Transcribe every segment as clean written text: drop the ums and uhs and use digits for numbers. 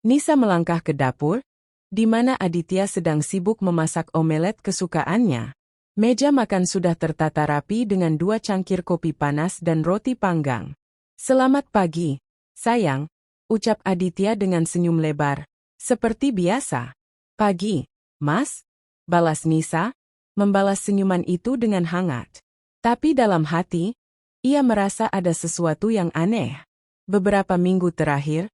Nisa melangkah ke dapur, di mana Aditya sedang sibuk memasak omelet kesukaannya. Meja makan sudah tertata rapi dengan 2 cangkir kopi panas dan roti panggang. "Selamat pagi, sayang," ucap Aditya dengan senyum lebar. "Seperti biasa." "Pagi, Mas," balas Nisa, membalas senyuman itu dengan hangat. Tapi dalam hati, ia merasa ada sesuatu yang aneh. Beberapa minggu terakhir,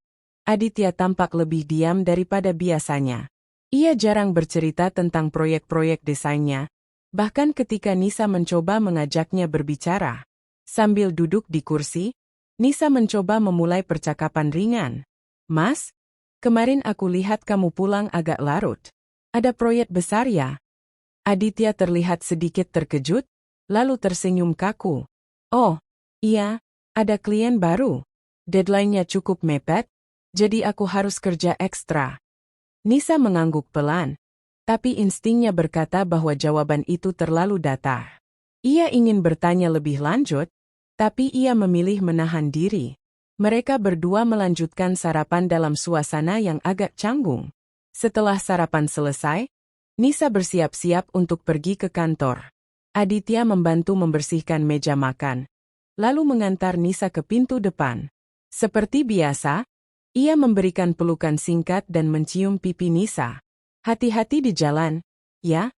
Aditya tampak lebih diam daripada biasanya. Ia jarang bercerita tentang proyek-proyek desainnya, bahkan ketika Nisa mencoba mengajaknya berbicara. Sambil duduk di kursi, Nisa mencoba memulai percakapan ringan. "Mas, kemarin aku lihat kamu pulang agak larut. Ada proyek besar ya?" Aditya terlihat sedikit terkejut, lalu tersenyum kaku. "Oh, iya, ada klien baru. Deadline-nya cukup mepet, jadi aku harus kerja ekstra." Nisa mengangguk pelan, tapi instingnya berkata bahwa jawaban itu terlalu datar. Ia ingin bertanya lebih lanjut, tapi ia memilih menahan diri. Mereka berdua melanjutkan sarapan dalam suasana yang agak canggung. Setelah sarapan selesai, Nisa bersiap-siap untuk pergi ke kantor. Aditya membantu membersihkan meja makan, lalu mengantar Nisa ke pintu depan. Seperti biasa, ia memberikan pelukan singkat dan mencium pipi Nisa. "Hati-hati di jalan, ya?"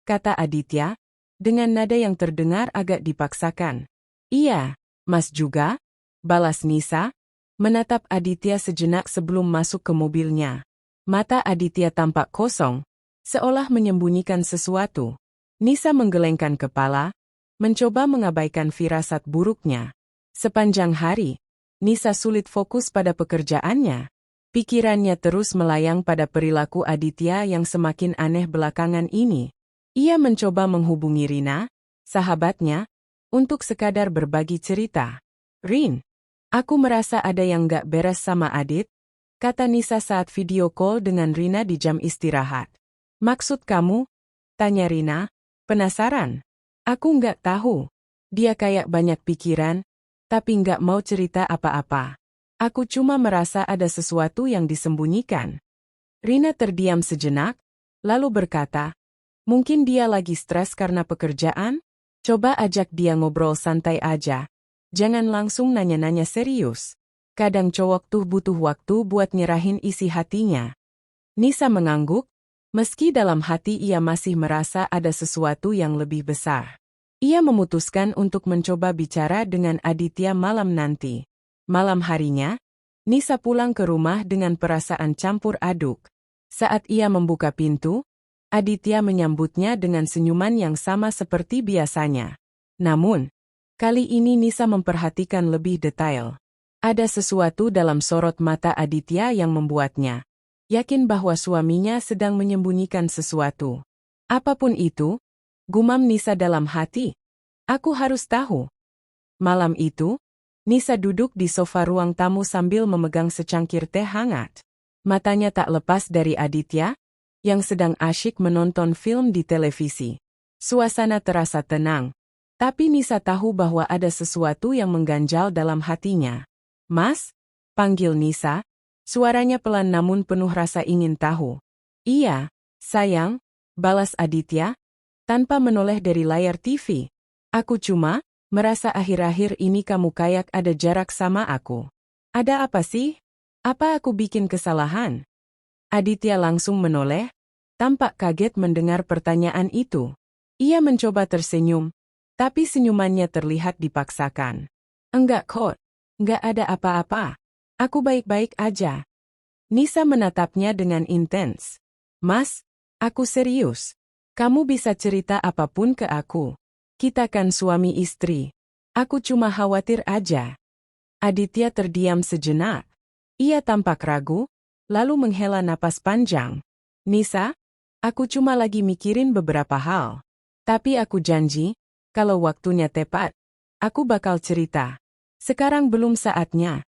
kata Aditya, dengan nada yang terdengar agak dipaksakan. "Iya, Mas juga," balas Nisa, menatap Aditya sejenak sebelum masuk ke mobilnya. Mata Aditya tampak kosong, seolah menyembunyikan sesuatu. Nisa menggelengkan kepala, mencoba mengabaikan firasat buruknya. Sepanjang hari, Nisa sulit fokus pada pekerjaannya. Pikirannya terus melayang pada perilaku Aditya yang semakin aneh belakangan ini. Ia mencoba menghubungi Rina, sahabatnya, untuk sekadar berbagi cerita. "Rin, aku merasa ada yang gak beres sama Adit," kata Nisa saat video call dengan Rina di jam istirahat. "Maksud kamu?" tanya Rina, penasaran. "Aku nggak tahu. Dia kayak banyak pikiran, tapi nggak mau cerita apa-apa. Aku cuma merasa ada sesuatu yang disembunyikan." Rina terdiam sejenak, lalu berkata, "Mungkin dia lagi stres karena pekerjaan? Coba ajak dia ngobrol santai aja. Jangan langsung nanya-nanya serius. Kadang cowok tuh butuh waktu buat nyerahin isi hatinya." Nisa mengangguk, meski dalam hati ia masih merasa ada sesuatu yang lebih besar. Ia memutuskan untuk mencoba bicara dengan Aditya malam nanti. Malam harinya, Nisa pulang ke rumah dengan perasaan campur aduk. Saat ia membuka pintu, Aditya menyambutnya dengan senyuman yang sama seperti biasanya. Namun, kali ini Nisa memperhatikan lebih detail. Ada sesuatu dalam sorot mata Aditya yang membuatnya yakin bahwa suaminya sedang menyembunyikan sesuatu. Apapun itu, gumam Nisa dalam hati. "Aku harus tahu." Malam itu, Nisa duduk di sofa ruang tamu sambil memegang secangkir teh hangat. Matanya tak lepas dari Aditya, yang sedang asyik menonton film di televisi. Suasana terasa tenang, tapi Nisa tahu bahwa ada sesuatu yang mengganjal dalam hatinya. "Mas?" panggil Nisa. Suaranya pelan namun penuh rasa ingin tahu. "Iya, sayang," balas Aditya, tanpa menoleh dari layar TV. "Aku cuma merasa akhir-akhir ini kamu kayak ada jarak sama aku." "Ada apa sih? Apa aku bikin kesalahan?" Aditya langsung menoleh, tampak kaget mendengar pertanyaan itu. Ia mencoba tersenyum, tapi senyumannya terlihat dipaksakan. "Enggak kok, enggak ada apa-apa. Aku baik-baik aja." Nisa menatapnya dengan intens. "Mas, aku serius. Kamu bisa cerita apapun ke aku. Kita kan suami istri. Aku cuma khawatir aja." Aditya terdiam sejenak. Ia tampak ragu, lalu menghela napas panjang. "Nisa, aku cuma lagi mikirin beberapa hal. Tapi aku janji, kalau waktunya tepat, aku bakal cerita. Sekarang belum saatnya."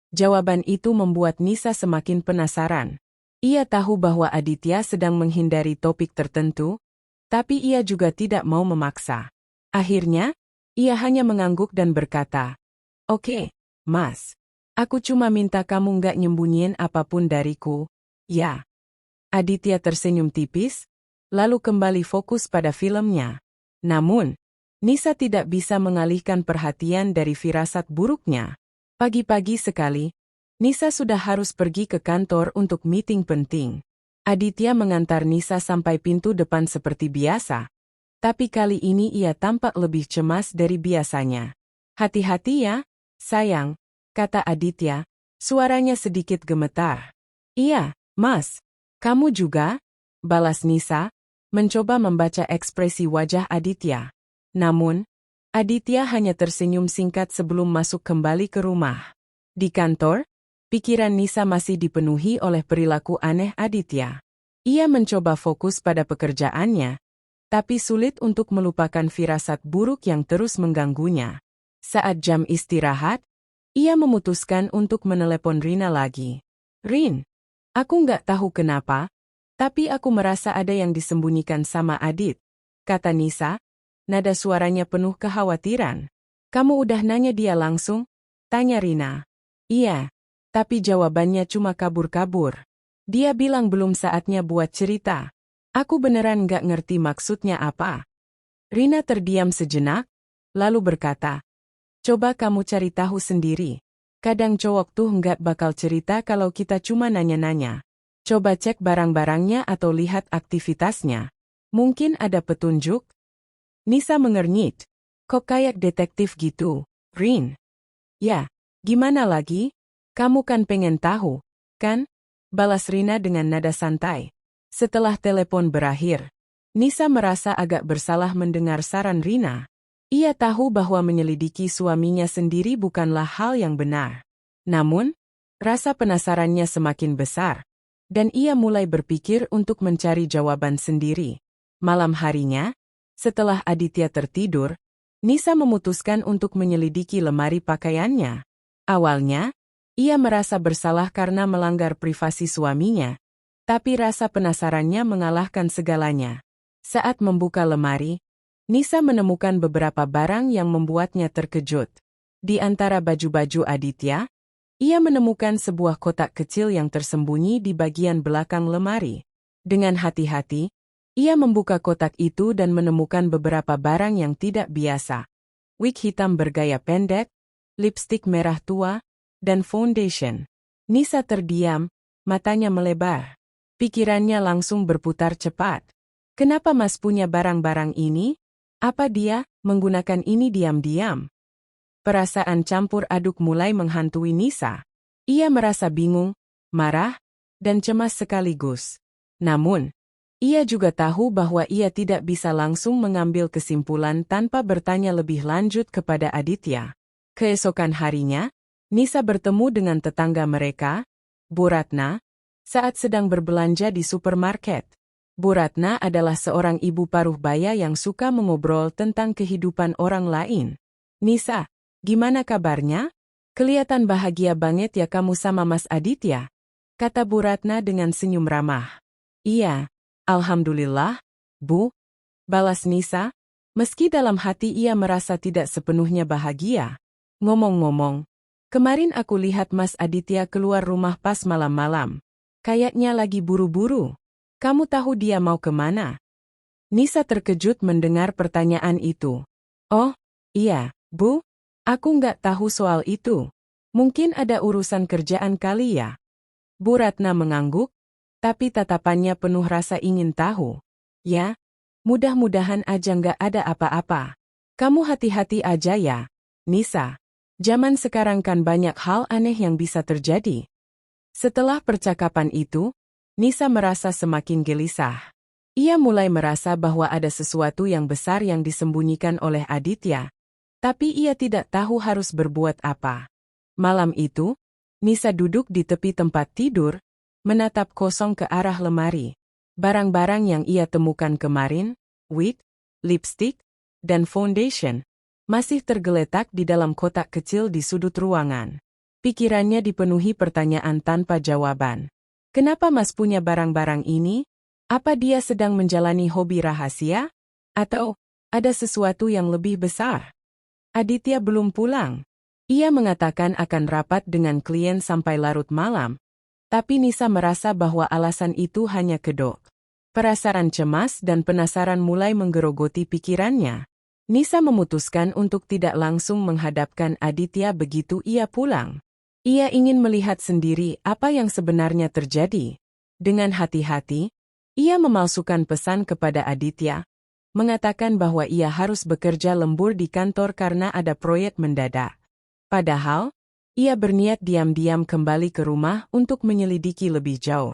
Jawaban itu membuat Nisa semakin penasaran. Ia tahu bahwa Aditya sedang menghindari topik tertentu, tapi ia juga tidak mau memaksa. Akhirnya, ia hanya mengangguk dan berkata, "Oke, Mas. Aku cuma minta kamu nggak nyembunyiin apapun dariku, ya. Aditya tersenyum tipis, lalu kembali fokus pada filmnya. Namun, Nisa tidak bisa mengalihkan perhatian dari firasat buruknya. Pagi-pagi sekali, Nisa sudah harus pergi ke kantor untuk meeting penting. Aditya mengantar Nisa sampai pintu depan seperti biasa. Tapi kali ini ia tampak lebih cemas dari biasanya. Hati-hati ya, sayang, kata Aditya, suaranya sedikit gemetar. Iya, Mas. Kamu juga? Balas Nisa, mencoba membaca ekspresi wajah Aditya. Namun, Aditya hanya tersenyum singkat sebelum masuk kembali ke rumah. Di kantor, pikiran Nisa masih dipenuhi oleh perilaku aneh Aditya. Ia mencoba fokus pada pekerjaannya, tapi sulit untuk melupakan firasat buruk yang terus mengganggunya. Saat jam istirahat, ia memutuskan untuk menelepon Rina lagi. Rin, aku nggak tahu kenapa, tapi aku merasa ada yang disembunyikan sama Adit, kata Nisa, nada suaranya penuh kekhawatiran. Kamu udah nanya dia langsung? Tanya Rina. Iya, tapi jawabannya cuma kabur-kabur. Dia bilang belum saatnya buat cerita. Aku beneran nggak ngerti maksudnya apa. Rina terdiam sejenak, lalu berkata, coba kamu cari tahu sendiri. Kadang cowok tuh nggak bakal cerita kalau kita cuma nanya-nanya. Coba cek barang-barangnya atau lihat aktivitasnya. Mungkin ada petunjuk? Nisa mengernyit. Kok kayak detektif gitu, Rin? Ya, gimana lagi? Kamu kan pengen tahu, kan? Balas Rina dengan nada santai. Setelah telepon berakhir, Nisa merasa agak bersalah mendengar saran Rina. Ia tahu bahwa menyelidiki suaminya sendiri bukanlah hal yang benar. Namun, rasa penasarannya semakin besar, dan ia mulai berpikir untuk mencari jawaban sendiri. Malam harinya, setelah Aditya tertidur, Nisa memutuskan untuk menyelidiki lemari pakaiannya. Awalnya, ia merasa bersalah karena melanggar privasi suaminya, tapi rasa penasarannya mengalahkan segalanya. Saat membuka lemari, Nisa menemukan beberapa barang yang membuatnya terkejut. Di antara baju-baju Aditya, ia menemukan sebuah kotak kecil yang tersembunyi di bagian belakang lemari. Dengan hati-hati, ia membuka kotak itu dan menemukan beberapa barang yang tidak biasa. Wig hitam bergaya pendek, lipstik merah tua, dan foundation. Nisa terdiam, matanya melebar. Pikirannya langsung berputar cepat. Kenapa Mas punya barang-barang ini? Apa dia menggunakan ini diam-diam? Perasaan campur aduk mulai menghantui Nisa. Ia merasa bingung, marah, dan cemas sekaligus. Namun, ia juga tahu bahwa ia tidak bisa langsung mengambil kesimpulan tanpa bertanya lebih lanjut kepada Aditya. Keesokan harinya, Nisa bertemu dengan tetangga mereka, Bu Ratna, saat sedang berbelanja di supermarket. Bu Ratna adalah seorang ibu paruh baya yang suka mengobrol tentang kehidupan orang lain. Nisa, gimana kabarnya? Kelihatan bahagia banget ya kamu sama Mas Aditya, kata Bu Ratna dengan senyum ramah. Iya, alhamdulillah, Bu, balas Nisa, meski dalam hati ia merasa tidak sepenuhnya bahagia. Ngomong-ngomong, kemarin aku lihat Mas Aditya keluar rumah pas malam-malam. Kayaknya lagi buru-buru. Kamu tahu dia mau kemana? Nisa terkejut mendengar pertanyaan itu. Oh, iya, Bu. Aku nggak tahu soal itu. Mungkin ada urusan kerjaan kali ya. Bu Ratna mengangguk, tapi tatapannya penuh rasa ingin tahu. Ya, mudah-mudahan aja nggak ada apa-apa. Kamu hati-hati aja ya, Nisa. Zaman sekarang kan banyak hal aneh yang bisa terjadi. Setelah percakapan itu, Nisa merasa semakin gelisah. Ia mulai merasa bahwa ada sesuatu yang besar yang disembunyikan oleh Aditya, tapi ia tidak tahu harus berbuat apa. Malam itu, Nisa duduk di tepi tempat tidur, menatap kosong ke arah lemari. Barang-barang yang ia temukan kemarin, wig, lipstick, dan foundation, masih tergeletak di dalam kotak kecil di sudut ruangan. Pikirannya dipenuhi pertanyaan tanpa jawaban. Kenapa Mas punya barang-barang ini? Apa dia sedang menjalani hobi rahasia? Atau ada sesuatu yang lebih besar? Aditya belum pulang. Ia mengatakan akan rapat dengan klien sampai larut malam, tapi Nisa merasa bahwa alasan itu hanya kedok. Perasaan cemas dan penasaran mulai menggerogoti pikirannya. Nisa memutuskan untuk tidak langsung menghadapkan Aditya begitu ia pulang. Ia ingin melihat sendiri apa yang sebenarnya terjadi. Dengan hati-hati, ia memalsukan pesan kepada Aditya, mengatakan bahwa ia harus bekerja lembur di kantor karena ada proyek mendadak. Padahal, ia berniat diam-diam kembali ke rumah untuk menyelidiki lebih jauh.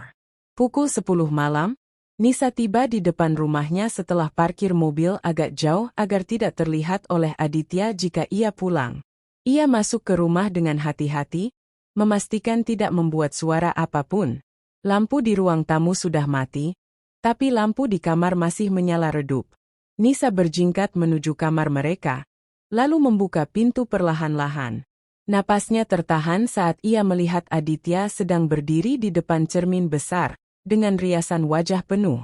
Pukul 10 malam, Nisa tiba di depan rumahnya setelah parkir mobil agak jauh agar tidak terlihat oleh Aditya jika ia pulang. Ia masuk ke rumah dengan hati-hati, memastikan tidak membuat suara apapun. Lampu di ruang tamu sudah mati, tapi lampu di kamar masih menyala redup. Nisa berjingkat menuju kamar mereka, lalu membuka pintu perlahan-lahan. Napasnya tertahan saat ia melihat Aditya sedang berdiri di depan cermin besar, dengan riasan wajah penuh.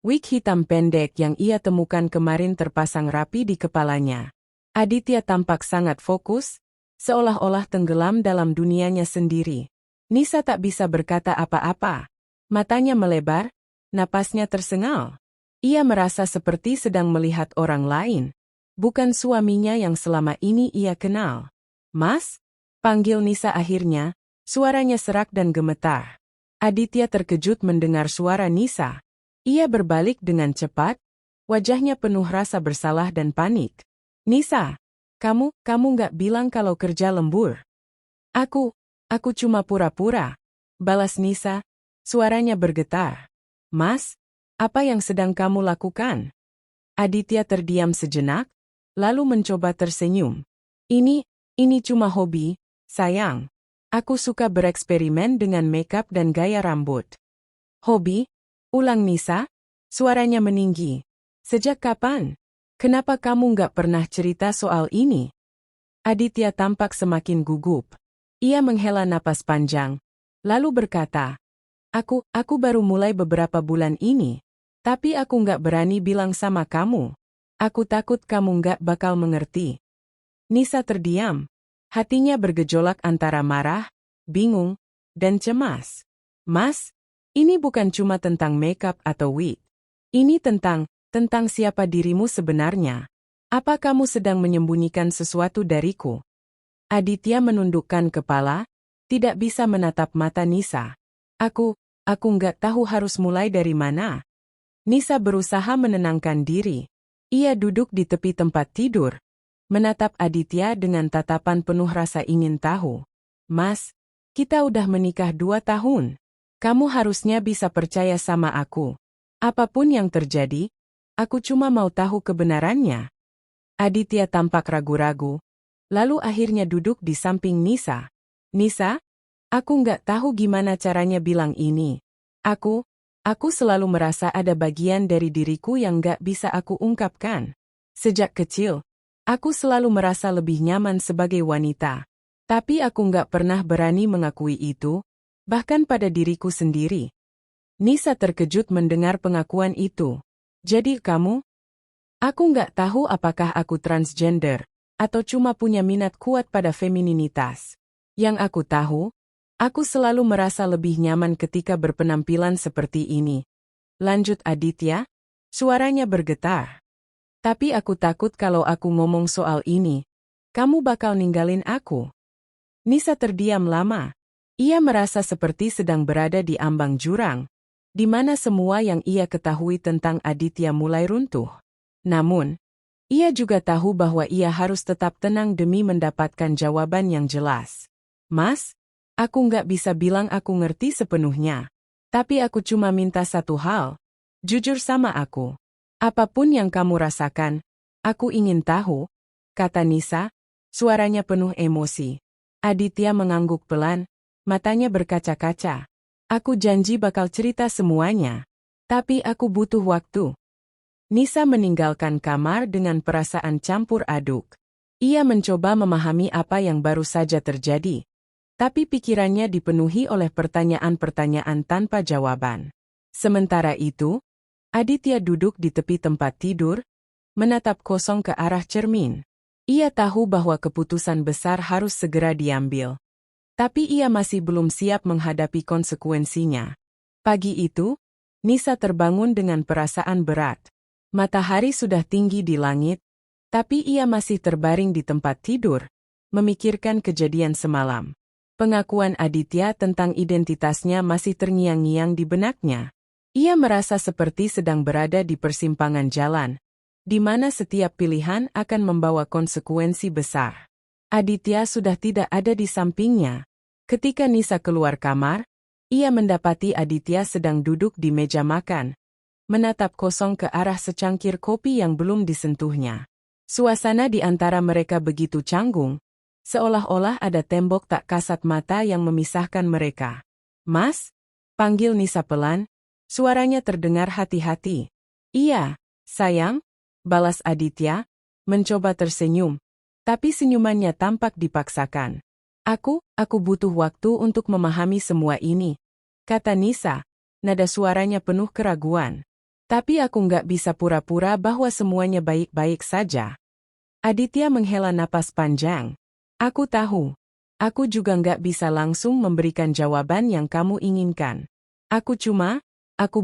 Wig hitam pendek yang ia temukan kemarin terpasang rapi di kepalanya. Aditya tampak sangat fokus, seolah-olah tenggelam dalam dunianya sendiri. Nisa tak bisa berkata apa-apa. Matanya melebar, napasnya tersengal. Ia merasa seperti sedang melihat orang lain, bukan suaminya yang selama ini ia kenal. "Mas?" panggil Nisa akhirnya, suaranya serak dan gemetar. Aditya terkejut mendengar suara Nisa. Ia berbalik dengan cepat, wajahnya penuh rasa bersalah dan panik. "Nisa, kamu nggak bilang kalau kerja lembur?" Aku cuma pura-pura," balas Nisa, suaranya bergetar. "Mas, apa yang sedang kamu lakukan?" Aditya terdiam sejenak, lalu mencoba tersenyum. Ini cuma hobi, sayang. Aku suka bereksperimen dengan makeup dan gaya rambut." "Hobi?" ulang Nisa, suaranya meninggi. "Sejak kapan? Kenapa kamu nggak pernah cerita soal ini?" Aditya tampak semakin gugup. Ia menghela napas panjang, lalu berkata, Aku baru mulai beberapa bulan ini, tapi aku nggak berani bilang sama kamu. Aku takut kamu nggak bakal mengerti." Nisa terdiam. Hatinya bergejolak antara marah, bingung, dan cemas. "Mas, ini bukan cuma tentang makeup atau wig. Ini tentang siapa dirimu sebenarnya. Apa kamu sedang menyembunyikan sesuatu dariku?" Aditya menundukkan kepala, tidak bisa menatap mata Nisa. Aku nggak tahu harus mulai dari mana." Nisa berusaha menenangkan diri. Ia duduk di tepi tempat tidur, menatap Aditya dengan tatapan penuh rasa ingin tahu. "Mas, kita udah menikah 2 tahun. Kamu harusnya bisa percaya sama aku. Apapun yang terjadi, aku cuma mau tahu kebenarannya." Aditya tampak ragu-ragu, lalu akhirnya duduk di samping Nisa. "Nisa, aku nggak tahu gimana caranya bilang ini. Aku selalu merasa ada bagian dari diriku yang nggak bisa aku ungkapkan. Sejak kecil, aku selalu merasa lebih nyaman sebagai wanita. Tapi aku nggak pernah berani mengakui itu, bahkan pada diriku sendiri." Nisa terkejut mendengar pengakuan itu. "Jadi kamu?" "Aku nggak tahu apakah aku transgender, atau cuma punya minat kuat pada femininitas. Yang aku tahu, aku selalu merasa lebih nyaman ketika berpenampilan seperti ini," lanjut Aditya, suaranya bergetar. "Tapi aku takut kalau aku ngomong soal ini, kamu bakal ninggalin aku." Nisa terdiam lama. Ia merasa seperti sedang berada di ambang jurang, di mana semua yang ia ketahui tentang Aditya mulai runtuh. Namun, ia juga tahu bahwa ia harus tetap tenang demi mendapatkan jawaban yang jelas. "Mas, aku nggak bisa bilang aku ngerti sepenuhnya. Tapi aku cuma minta satu hal. Jujur sama aku. Apapun yang kamu rasakan, aku ingin tahu," kata Nisa, suaranya penuh emosi. Aditya mengangguk pelan, matanya berkaca-kaca. "Aku janji bakal cerita semuanya. Tapi aku butuh waktu." Nisa meninggalkan kamar dengan perasaan campur aduk. Ia mencoba memahami apa yang baru saja terjadi, tapi pikirannya dipenuhi oleh pertanyaan-pertanyaan tanpa jawaban. Sementara itu, Aditya duduk di tepi tempat tidur, menatap kosong ke arah cermin. Ia tahu bahwa keputusan besar harus segera diambil. Tapi ia masih belum siap menghadapi konsekuensinya. Pagi itu, Nisa terbangun dengan perasaan berat. Matahari sudah tinggi di langit, tapi ia masih terbaring di tempat tidur, memikirkan kejadian semalam. Pengakuan Aditya tentang identitasnya masih terngiang-ngiang di benaknya. Ia merasa seperti sedang berada di persimpangan jalan, di mana setiap pilihan akan membawa konsekuensi besar. Aditya sudah tidak ada di sampingnya. Ketika Nisa keluar kamar, ia mendapati Aditya sedang duduk di meja makan, menatap kosong ke arah secangkir kopi yang belum disentuhnya. Suasana di antara mereka begitu canggung, seolah-olah ada tembok tak kasat mata yang memisahkan mereka. "Mas?" panggil Nisa pelan, suaranya terdengar hati-hati. "Iya, sayang," balas Aditya, mencoba tersenyum, tapi senyumannya tampak dipaksakan. Aku butuh waktu untuk memahami semua ini," kata Nisa, nada suaranya penuh keraguan. "Tapi aku nggak bisa pura-pura bahwa semuanya baik-baik saja." Aditya menghela napas panjang. "Aku tahu. Aku juga nggak bisa langsung memberikan jawaban yang kamu inginkan. Aku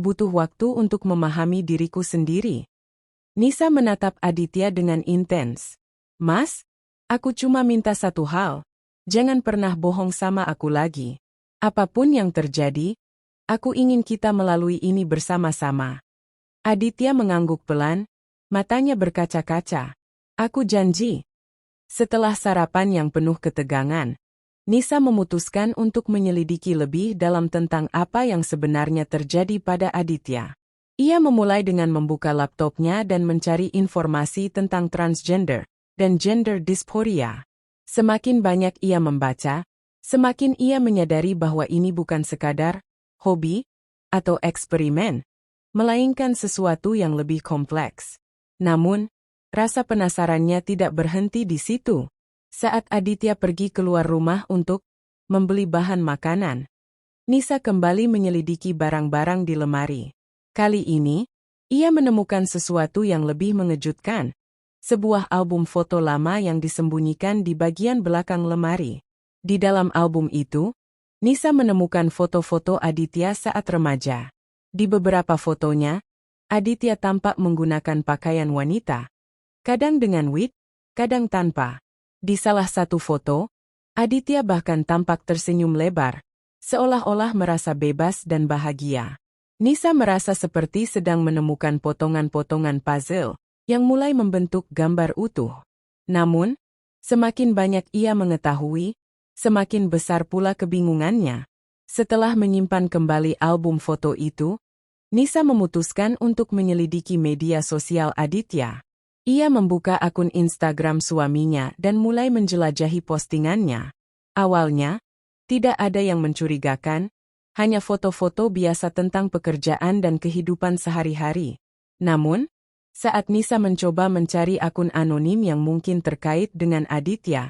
butuh waktu untuk memahami diriku sendiri." Nisa menatap Aditya dengan intens. "Mas, aku cuma minta satu hal. Jangan pernah bohong sama aku lagi. Apapun yang terjadi, aku ingin kita melalui ini bersama-sama." Aditya mengangguk pelan, matanya berkaca-kaca. "Aku janji." Setelah sarapan yang penuh ketegangan, Nisa memutuskan untuk menyelidiki lebih dalam tentang apa yang sebenarnya terjadi pada Aditya. Ia memulai dengan membuka laptopnya dan mencari informasi tentang transgender dan gender dysphoria. Semakin banyak ia membaca, semakin ia menyadari bahwa ini bukan sekadar hobi atau eksperimen, melainkan sesuatu yang lebih kompleks. Namun, rasa penasarannya tidak berhenti di situ. Saat Aditya pergi keluar rumah untuk membeli bahan makanan, Nisa kembali menyelidiki barang-barang di lemari. Kali ini, ia menemukan sesuatu yang lebih mengejutkan. Sebuah album foto lama yang disembunyikan di bagian belakang lemari. Di dalam album itu, Nisa menemukan foto-foto Aditya saat remaja. Di beberapa fotonya, Aditya tampak menggunakan pakaian wanita. Kadang dengan wig, kadang tanpa. Di salah satu foto, Aditya bahkan tampak tersenyum lebar, seolah-olah merasa bebas dan bahagia. Nisa merasa seperti sedang menemukan potongan-potongan puzzle yang mulai membentuk gambar utuh. Namun, semakin banyak ia mengetahui, semakin besar pula kebingungannya. Setelah menyimpan kembali album foto itu, Nisa memutuskan untuk menyelidiki media sosial Aditya. Ia membuka akun Instagram suaminya dan mulai menjelajahi postingannya. Awalnya, tidak ada yang mencurigakan, hanya foto-foto biasa tentang pekerjaan dan kehidupan sehari-hari. Namun, saat Nisa mencoba mencari akun anonim yang mungkin terkait dengan Aditya,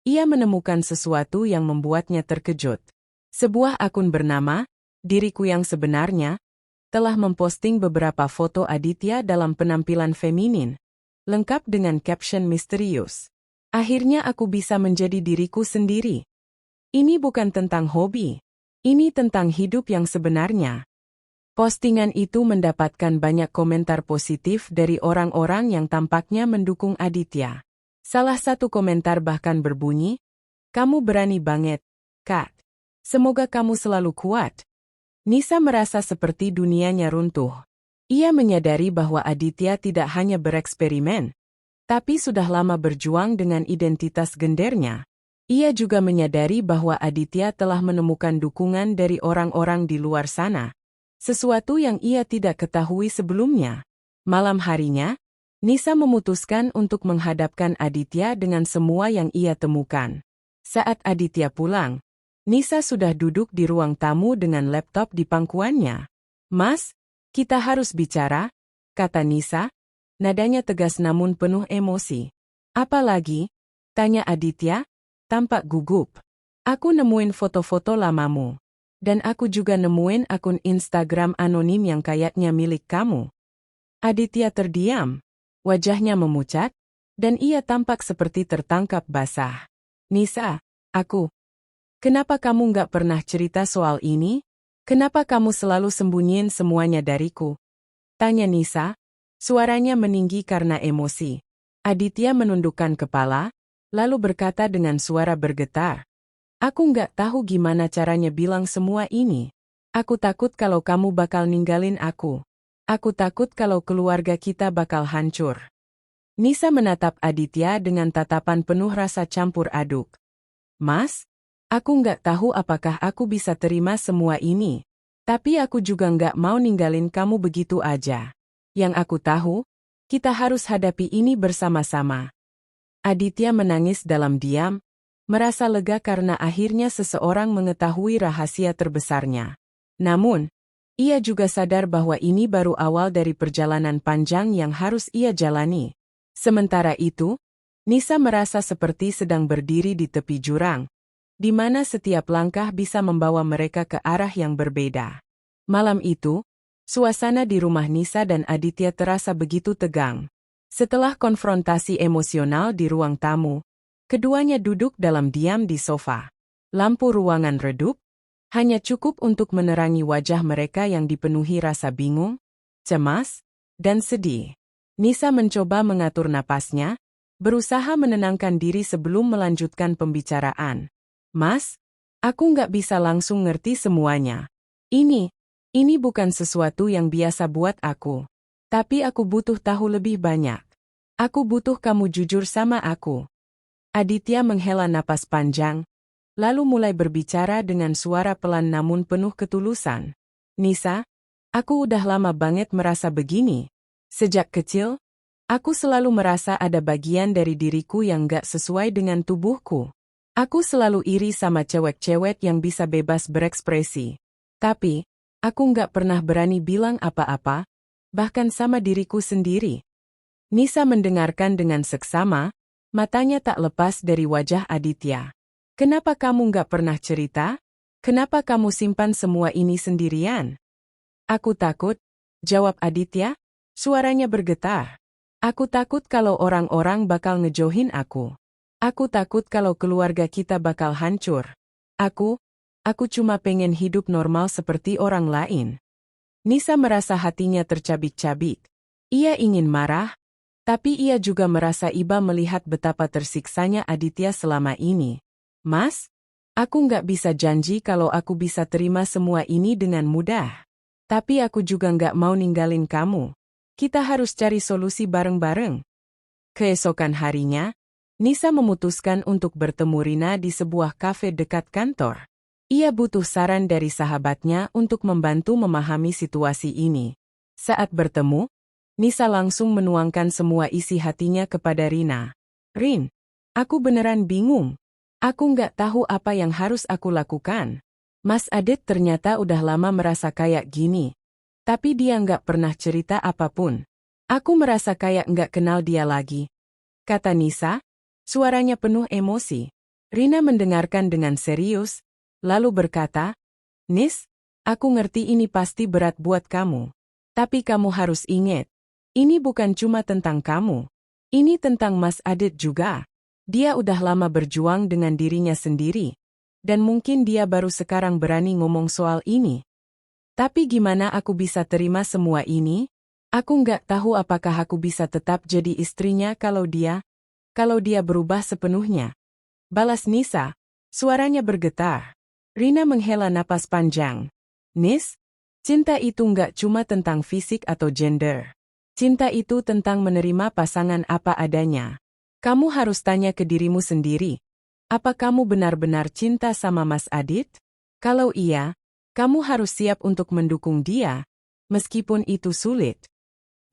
ia menemukan sesuatu yang membuatnya terkejut. Sebuah akun bernama Diriku Yang Sebenarnya telah memposting beberapa foto Aditya dalam penampilan feminin, lengkap dengan caption misterius. "Akhirnya aku bisa menjadi diriku sendiri. Ini bukan tentang hobi. Ini tentang hidup yang sebenarnya." Postingan itu mendapatkan banyak komentar positif dari orang-orang yang tampaknya mendukung Aditya. Salah satu komentar bahkan berbunyi, "Kamu berani banget, Kak. Semoga kamu selalu kuat." Nisa merasa seperti dunianya runtuh. Ia menyadari bahwa Aditya tidak hanya bereksperimen, tapi sudah lama berjuang dengan identitas gendernya. Ia juga menyadari bahwa Aditya telah menemukan dukungan dari orang-orang di luar sana, sesuatu yang ia tidak ketahui sebelumnya. Malam harinya, Nisa memutuskan untuk menghadapkan Aditya dengan semua yang ia temukan. Saat Aditya pulang, Nisa sudah duduk di ruang tamu dengan laptop di pangkuannya. "Mas, kita harus bicara," kata Nisa, nadanya tegas namun penuh emosi. "Apa lagi?" tanya Aditya, tampak gugup. "Aku nemuin foto-foto lamamu. Dan aku juga nemuin akun Instagram anonim yang kayaknya milik kamu." Aditya terdiam. Wajahnya memucat, dan ia tampak seperti tertangkap basah. Nisa, kenapa kamu nggak pernah cerita soal ini? Kenapa kamu selalu sembunyiin semuanya dariku? Tanya Nisa, suaranya meninggi karena emosi. Aditya menundukkan kepala, lalu berkata dengan suara bergetar. Aku nggak tahu gimana caranya bilang semua ini. Aku takut kalau kamu bakal ninggalin aku. Aku takut kalau keluarga kita bakal hancur. Nisa menatap Aditya dengan tatapan penuh rasa campur aduk. Mas, aku nggak tahu apakah aku bisa terima semua ini. Tapi aku juga nggak mau ninggalin kamu begitu aja. Yang aku tahu, kita harus hadapi ini bersama-sama. Aditya menangis dalam diam, merasa lega karena akhirnya seseorang mengetahui rahasia terbesarnya. Namun, ia juga sadar bahwa ini baru awal dari perjalanan panjang yang harus ia jalani. Sementara itu, Nisa merasa seperti sedang berdiri di tepi jurang, di mana setiap langkah bisa membawa mereka ke arah yang berbeda. Malam itu, suasana di rumah Nisa dan Aditya terasa begitu tegang. Setelah konfrontasi emosional di ruang tamu, keduanya duduk dalam diam di sofa. Lampu ruangan redup, hanya cukup untuk menerangi wajah mereka yang dipenuhi rasa bingung, cemas, dan sedih. Nisa mencoba mengatur napasnya, berusaha menenangkan diri sebelum melanjutkan pembicaraan. Mas, aku nggak bisa langsung ngerti semuanya. Ini bukan sesuatu yang biasa buat aku. Tapi aku butuh tahu lebih banyak. Aku butuh kamu jujur sama aku. Aditya menghela napas panjang, lalu mulai berbicara dengan suara pelan namun penuh ketulusan. Nisa, aku udah lama banget merasa begini. Sejak kecil, aku selalu merasa ada bagian dari diriku yang gak sesuai dengan tubuhku. Aku selalu iri sama cewek-cewek yang bisa bebas berekspresi. Tapi, aku gak pernah berani bilang apa-apa, bahkan sama diriku sendiri. Nisa mendengarkan dengan seksama, matanya tak lepas dari wajah Aditya. Kenapa kamu gak pernah cerita? Kenapa kamu simpan semua ini sendirian? Aku takut, jawab Aditya, suaranya bergetar. Aku takut kalau orang-orang bakal ngejauhin aku. Aku takut kalau keluarga kita bakal hancur. Aku cuma pengen hidup normal seperti orang lain. Nisa merasa hatinya tercabik-cabik. Ia ingin marah, tapi ia juga merasa iba melihat betapa tersiksanya Aditya selama ini. Mas, aku nggak bisa janji kalau aku bisa terima semua ini dengan mudah. Tapi aku juga nggak mau ninggalin kamu. Kita harus cari solusi bareng-bareng. Keesokan harinya, Nisa memutuskan untuk bertemu Rina di sebuah kafe dekat kantor. Ia butuh saran dari sahabatnya untuk membantu memahami situasi ini. Saat bertemu, Nisa langsung menuangkan semua isi hatinya kepada Rina. Rin, aku beneran bingung. Aku nggak tahu apa yang harus aku lakukan. Mas Adit ternyata udah lama merasa kayak gini. Tapi dia nggak pernah cerita apapun. Aku merasa kayak nggak kenal dia lagi. Kata Nisa, suaranya penuh emosi. Rina mendengarkan dengan serius, lalu berkata, Nis, aku ngerti ini pasti berat buat kamu. Tapi kamu harus ingat. Ini bukan cuma tentang kamu. Ini tentang Mas Adit juga. Dia udah lama berjuang dengan dirinya sendiri. Dan mungkin dia baru sekarang berani ngomong soal ini. Tapi gimana aku bisa terima semua ini? Aku nggak tahu apakah aku bisa tetap jadi istrinya kalau dia berubah sepenuhnya. Balas Nisa, suaranya bergetar. Rina menghela napas panjang. Nis, cinta itu nggak cuma tentang fisik atau gender. Cinta itu tentang menerima pasangan apa adanya. Kamu harus tanya ke dirimu sendiri. Apa kamu benar-benar cinta sama Mas Adit? Kalau iya, kamu harus siap untuk mendukung dia, meskipun itu sulit.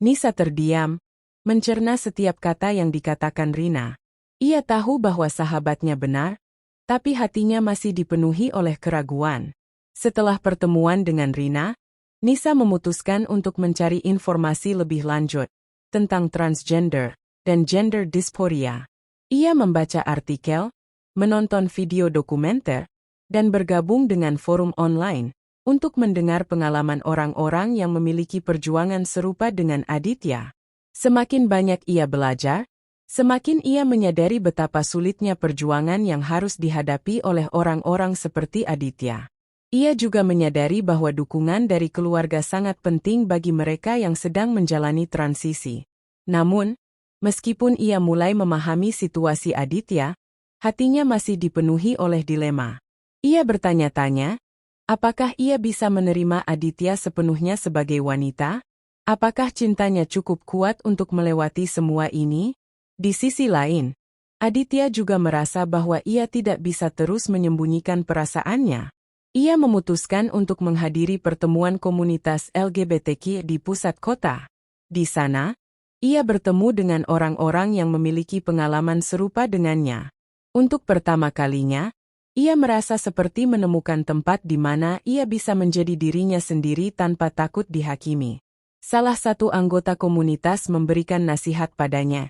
Nisa terdiam, mencerna setiap kata yang dikatakan Rina. Ia tahu bahwa sahabatnya benar, tapi hatinya masih dipenuhi oleh keraguan. Setelah pertemuan dengan Rina, Nisa memutuskan untuk mencari informasi lebih lanjut tentang transgender dan gender dysphoria. Ia membaca artikel, menonton video dokumenter, dan bergabung dengan forum online untuk mendengar pengalaman orang-orang yang memiliki perjuangan serupa dengan Aditya. Semakin banyak ia belajar, Semakin ia menyadari betapa sulitnya perjuangan yang harus dihadapi oleh orang-orang seperti Aditya. Ia juga menyadari bahwa dukungan dari keluarga sangat penting bagi mereka yang sedang menjalani transisi. Namun, meskipun ia mulai memahami situasi Aditya, hatinya masih dipenuhi oleh dilema. Ia bertanya-tanya, apakah ia bisa menerima Aditya sepenuhnya sebagai wanita? Apakah cintanya cukup kuat untuk melewati semua ini? Di sisi lain, Aditya juga merasa bahwa ia tidak bisa terus menyembunyikan perasaannya. Ia memutuskan untuk menghadiri pertemuan komunitas LGBTQ di pusat kota. Di sana, ia bertemu dengan orang-orang yang memiliki pengalaman serupa dengannya. Untuk pertama kalinya, ia merasa seperti menemukan tempat di mana ia bisa menjadi dirinya sendiri tanpa takut dihakimi. Salah satu anggota komunitas memberikan nasihat padanya.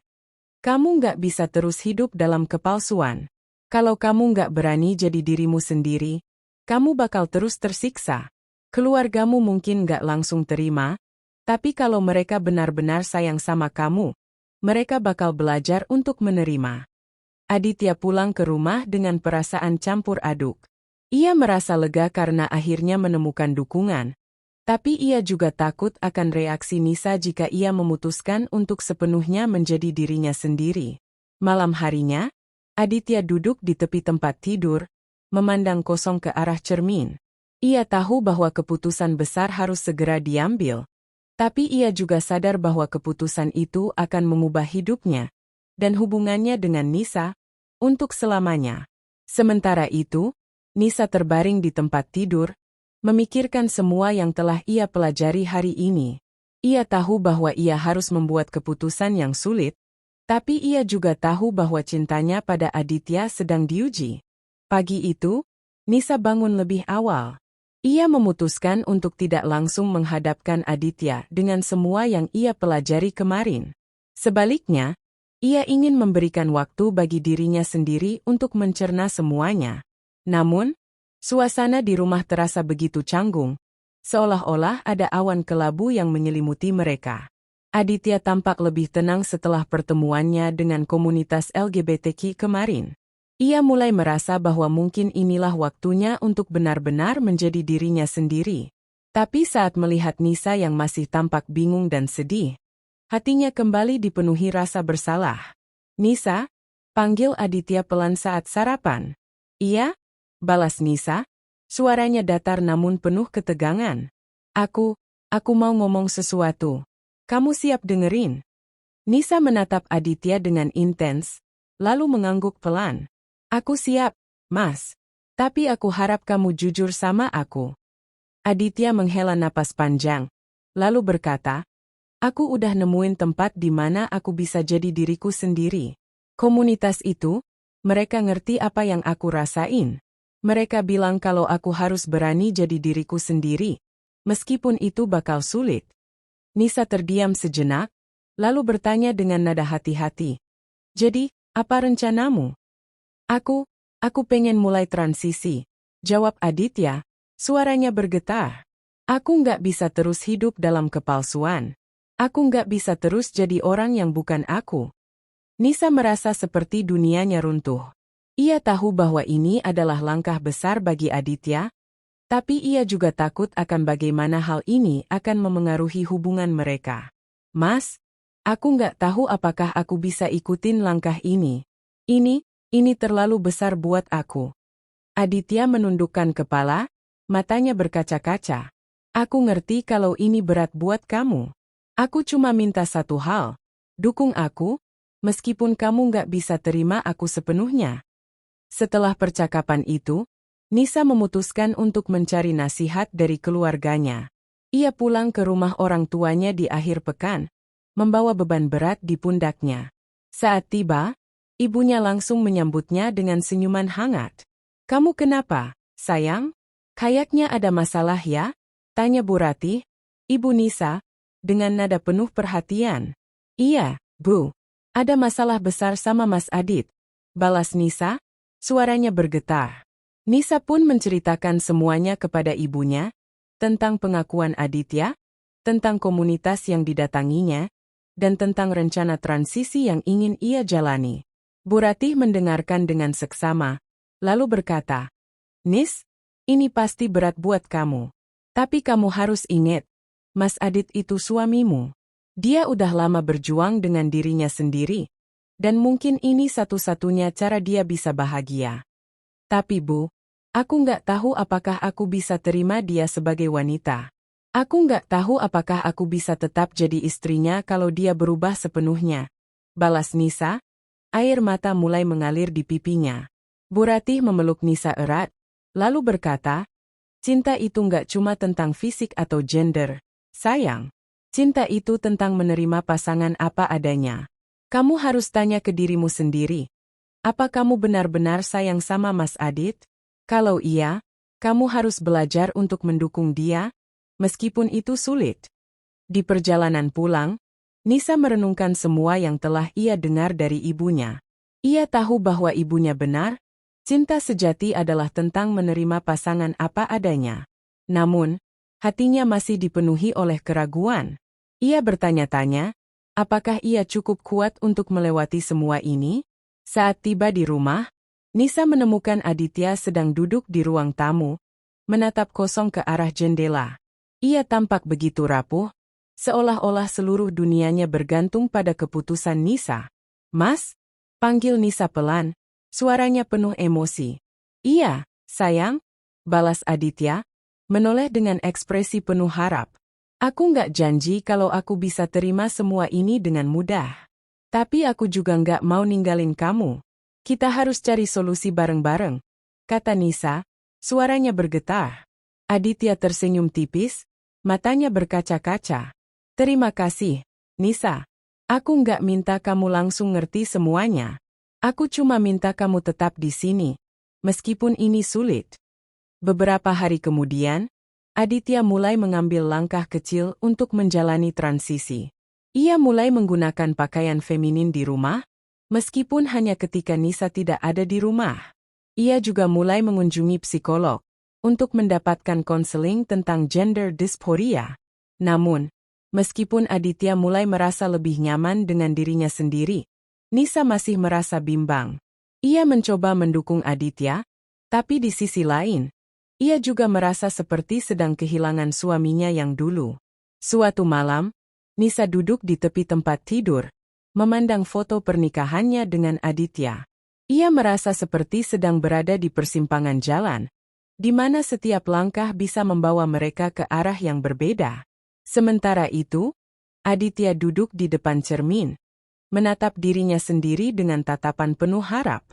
Kamu nggak bisa terus hidup dalam kepalsuan. Kalau kamu nggak berani jadi dirimu sendiri, kamu bakal terus tersiksa. Keluargamu mungkin nggak langsung terima, tapi kalau mereka benar-benar sayang sama kamu, mereka bakal belajar untuk menerima. Aditya pulang ke rumah dengan perasaan campur aduk. Ia merasa lega karena akhirnya menemukan dukungan, tapi ia juga takut akan reaksi Nisa jika ia memutuskan untuk sepenuhnya menjadi dirinya sendiri. Malam harinya, Aditya duduk di tepi tempat tidur, memandang kosong ke arah cermin. Ia tahu bahwa keputusan besar harus segera diambil, tapi ia juga sadar bahwa keputusan itu akan mengubah hidupnya dan hubungannya dengan Nisa untuk selamanya. Sementara itu, Nisa terbaring di tempat tidur, memikirkan semua yang telah ia pelajari hari ini. Ia tahu bahwa ia harus membuat keputusan yang sulit, tapi ia juga tahu bahwa cintanya pada Aditya sedang diuji. Pagi itu, Nisa bangun lebih awal. Ia memutuskan untuk tidak langsung menghadapkan Aditya dengan semua yang ia pelajari kemarin. Sebaliknya, ia ingin memberikan waktu bagi dirinya sendiri untuk mencerna semuanya. Namun, suasana di rumah terasa begitu canggung, seolah-olah ada awan kelabu yang menyelimuti mereka. Aditya tampak lebih tenang setelah pertemuannya dengan komunitas LGBTQ kemarin. Ia mulai merasa bahwa mungkin inilah waktunya untuk benar-benar menjadi dirinya sendiri. Tapi saat melihat Nisa yang masih tampak bingung dan sedih, hatinya kembali dipenuhi rasa bersalah. Nisa, panggil Aditya pelan saat sarapan. Iya, balas Nisa, suaranya datar namun penuh ketegangan. Aku mau ngomong sesuatu. Kamu siap dengerin? Nisa menatap Aditya dengan intens, lalu mengangguk pelan. Aku siap, Mas. Tapi aku harap kamu jujur sama aku. Aditya menghela napas panjang, lalu berkata, aku udah nemuin tempat di mana aku bisa jadi diriku sendiri. Komunitas itu, mereka ngerti apa yang aku rasain. Mereka bilang kalau aku harus berani jadi diriku sendiri, meskipun itu bakal sulit. Nisa terdiam sejenak, lalu bertanya dengan nada hati-hati. Jadi, apa rencanamu? Aku pengen mulai transisi, jawab Aditya, suaranya bergetar. Aku nggak bisa terus hidup dalam kepalsuan. Aku nggak bisa terus jadi orang yang bukan aku. Nisa merasa seperti dunianya runtuh. Ia tahu bahwa ini adalah langkah besar bagi Aditya, tapi ia juga takut akan bagaimana hal ini akan memengaruhi hubungan mereka. Mas, aku nggak tahu apakah aku bisa ikutin langkah ini. Ini terlalu besar buat aku. Aditya menundukkan kepala, matanya berkaca-kaca. Aku ngerti kalau ini berat buat kamu. Aku cuma minta satu hal. Dukung aku, meskipun kamu nggak bisa terima aku sepenuhnya. Setelah percakapan itu, Nisa memutuskan untuk mencari nasihat dari keluarganya. Ia pulang ke rumah orang tuanya di akhir pekan, membawa beban berat di pundaknya. Saat tiba, ibunya langsung menyambutnya dengan senyuman hangat. Kamu kenapa, sayang? Kayaknya ada masalah ya? Tanya Bu Ratih, Ibu Nisa, dengan nada penuh perhatian. Iya, Bu. Ada masalah besar sama Mas Adit. Balas Nisa, suaranya bergetar. Nisa pun menceritakan semuanya kepada ibunya, tentang pengakuan Aditya, tentang komunitas yang didatanginya, dan tentang rencana transisi yang ingin ia jalani. Bu Ratih mendengarkan dengan seksama, lalu berkata, "Nis, ini pasti berat buat kamu. Tapi kamu harus ingat, Mas Adit itu suamimu. Dia udah lama berjuang dengan dirinya sendiri, dan mungkin ini satu-satunya cara dia bisa bahagia. Tapi Bu, aku nggak tahu apakah aku bisa terima dia sebagai wanita. Aku nggak tahu apakah aku bisa tetap jadi istrinya kalau dia berubah sepenuhnya," balas Nisa. Air mata mulai mengalir di pipinya. Bu Ratih memeluk Nisa erat, lalu berkata, "Cinta itu nggak cuma tentang fisik atau gender, sayang. Cinta itu tentang menerima pasangan apa adanya. Kamu harus tanya ke dirimu sendiri. Apa kamu benar-benar sayang sama Mas Adit? Kalau iya, kamu harus belajar untuk mendukung dia, meskipun itu sulit." Di perjalanan pulang, Nisa merenungkan semua yang telah ia dengar dari ibunya. Ia tahu bahwa ibunya benar, cinta sejati adalah tentang menerima pasangan apa adanya. Namun, hatinya masih dipenuhi oleh keraguan. Ia bertanya-tanya, apakah ia cukup kuat untuk melewati semua ini? Saat tiba di rumah, Nisa menemukan Aditya sedang duduk di ruang tamu, menatap kosong ke arah jendela. Ia tampak begitu rapuh, seolah-olah seluruh dunianya bergantung pada keputusan Nisa. "Mas?" panggil Nisa pelan, suaranya penuh emosi. "Iya, sayang," balas Aditya, menoleh dengan ekspresi penuh harap. "Aku nggak janji kalau aku bisa terima semua ini dengan mudah. Tapi aku juga nggak mau ninggalin kamu. Kita harus cari solusi bareng-bareng," kata Nisa, suaranya bergetar. Aditya tersenyum tipis, matanya berkaca-kaca. "Terima kasih, Nisa. Aku nggak minta kamu langsung ngerti semuanya. Aku cuma minta kamu tetap di sini, meskipun ini sulit." Beberapa hari kemudian, Aditya mulai mengambil langkah kecil untuk menjalani transisi. Ia mulai menggunakan pakaian feminin di rumah, meskipun hanya ketika Nisa tidak ada di rumah. Ia juga mulai mengunjungi psikolog untuk mendapatkan konseling tentang gender dysphoria. Namun, meskipun Aditya mulai merasa lebih nyaman dengan dirinya sendiri, Nisa masih merasa bimbang. Ia mencoba mendukung Aditya, tapi di sisi lain, ia juga merasa seperti sedang kehilangan suaminya yang dulu. Suatu malam, Nisa duduk di tepi tempat tidur, memandang foto pernikahannya dengan Aditya. Ia merasa seperti sedang berada di persimpangan jalan, di mana setiap langkah bisa membawa mereka ke arah yang berbeda. Sementara itu, Aditya duduk di depan cermin, menatap dirinya sendiri dengan tatapan penuh harap.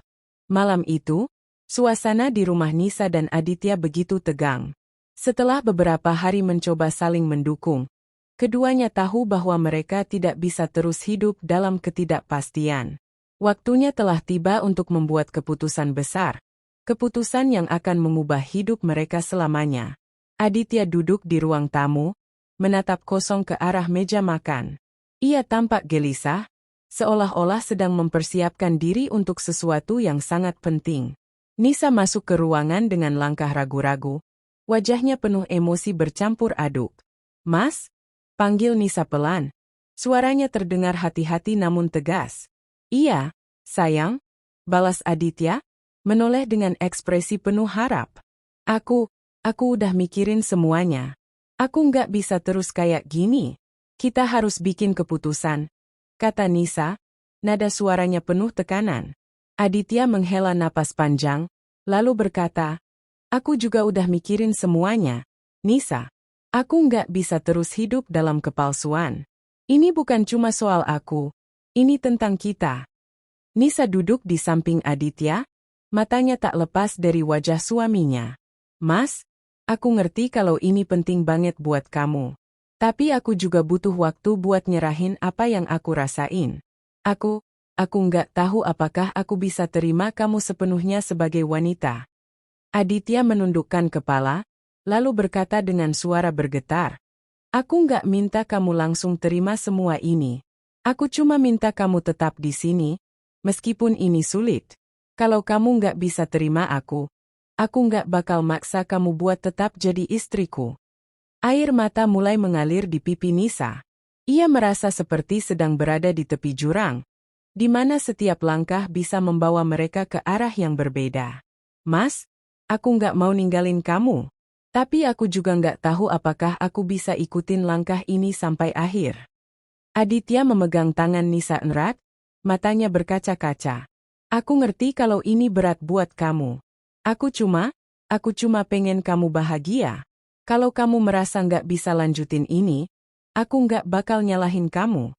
Malam itu, suasana di rumah Nisa dan Aditya begitu tegang. Setelah beberapa hari mencoba saling mendukung, keduanya tahu bahwa mereka tidak bisa terus hidup dalam ketidakpastian. Waktunya telah tiba untuk membuat keputusan besar, keputusan yang akan mengubah hidup mereka selamanya. Aditya duduk di ruang tamu, menatap kosong ke arah meja makan. Ia tampak gelisah, seolah-olah sedang mempersiapkan diri untuk sesuatu yang sangat penting. Nisa masuk ke ruangan dengan langkah ragu-ragu, wajahnya penuh emosi bercampur aduk. "Mas?" panggil Nisa pelan. Suaranya terdengar hati-hati namun tegas. "Iya, sayang," balas Aditya, menoleh dengan ekspresi penuh harap. Aku udah mikirin semuanya. Aku nggak bisa terus kayak gini. Kita harus bikin keputusan," kata Nisa, nada suaranya penuh tekanan. Aditya menghela napas panjang, lalu berkata, "Aku juga udah mikirin semuanya, Nisa. Aku nggak bisa terus hidup dalam kepalsuan. Ini bukan cuma soal aku, ini tentang kita." Nisa duduk di samping Aditya, matanya tak lepas dari wajah suaminya. "Mas, aku ngerti kalau ini penting banget buat kamu. Tapi aku juga butuh waktu buat nyerahin apa yang aku rasain. Aku nggak tahu apakah aku bisa terima kamu sepenuhnya sebagai wanita." Aditya menundukkan kepala, lalu berkata dengan suara bergetar, "Aku nggak minta kamu langsung terima semua ini. Aku cuma minta kamu tetap di sini, meskipun ini sulit. Kalau kamu nggak bisa terima aku nggak bakal maksa kamu buat tetap jadi istriku." Air mata mulai mengalir di pipi Nisa. Ia merasa seperti sedang berada di tepi jurang, di mana setiap langkah bisa membawa mereka ke arah yang berbeda. Mas, aku nggak mau ninggalin kamu. Tapi aku juga nggak tahu apakah aku bisa ikutin langkah ini sampai akhir. Aditya memegang tangan Nisa erat, matanya berkaca-kaca. Aku ngerti kalau ini berat buat kamu. Aku cuma pengen kamu bahagia. Kalau kamu merasa nggak bisa lanjutin ini, aku nggak bakal nyalahin kamu.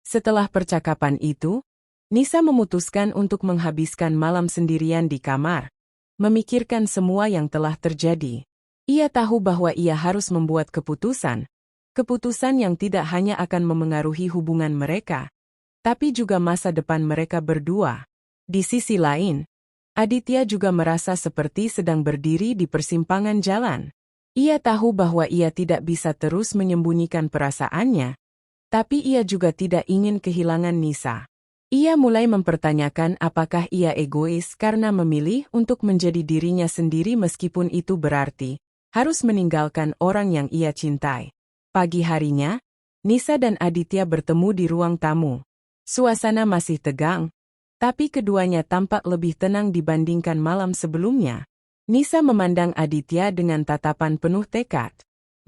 Setelah percakapan itu, Nisa memutuskan untuk menghabiskan malam sendirian di kamar, memikirkan semua yang telah terjadi. Ia tahu bahwa ia harus membuat keputusan yang tidak hanya akan memengaruhi hubungan mereka, tapi juga masa depan mereka berdua. Di sisi lain, Aditya juga merasa seperti sedang berdiri di persimpangan jalan. Ia tahu bahwa ia tidak bisa terus menyembunyikan perasaannya, tapi ia juga tidak ingin kehilangan Nisa. Ia mulai mempertanyakan apakah ia egois karena memilih untuk menjadi dirinya sendiri meskipun itu berarti harus meninggalkan orang yang ia cintai. Pagi harinya, Nisa dan Aditya bertemu di ruang tamu. Suasana masih tegang, tapi keduanya tampak lebih tenang dibandingkan malam sebelumnya. Nisa memandang Aditya dengan tatapan penuh tekad.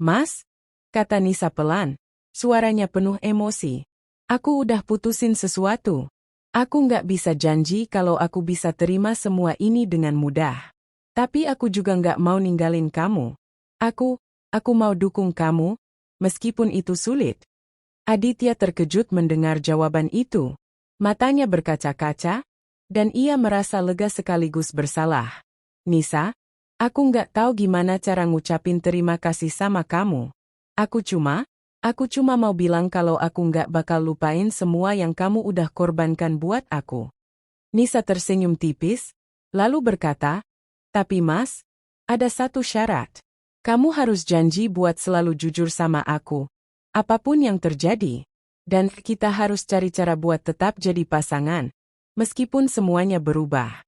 "Mas," kata Nisa pelan, suaranya penuh emosi. "Aku udah putusin sesuatu. Aku nggak bisa janji kalau aku bisa terima semua ini dengan mudah. Tapi aku juga nggak mau ninggalin kamu. Aku mau dukung kamu, meskipun itu sulit." Aditya terkejut mendengar jawaban itu. Matanya berkaca-kaca, dan ia merasa lega sekaligus bersalah. "Nisa, aku nggak tahu gimana cara ngucapin terima kasih sama kamu. Aku cuma mau bilang kalau aku nggak bakal lupain semua yang kamu udah korbankan buat aku." Nisa tersenyum tipis, lalu berkata, "Tapi Mas, ada satu syarat. Kamu harus janji buat selalu jujur sama aku, apapun yang terjadi. Dan kita harus cari cara buat tetap jadi pasangan, meskipun semuanya berubah."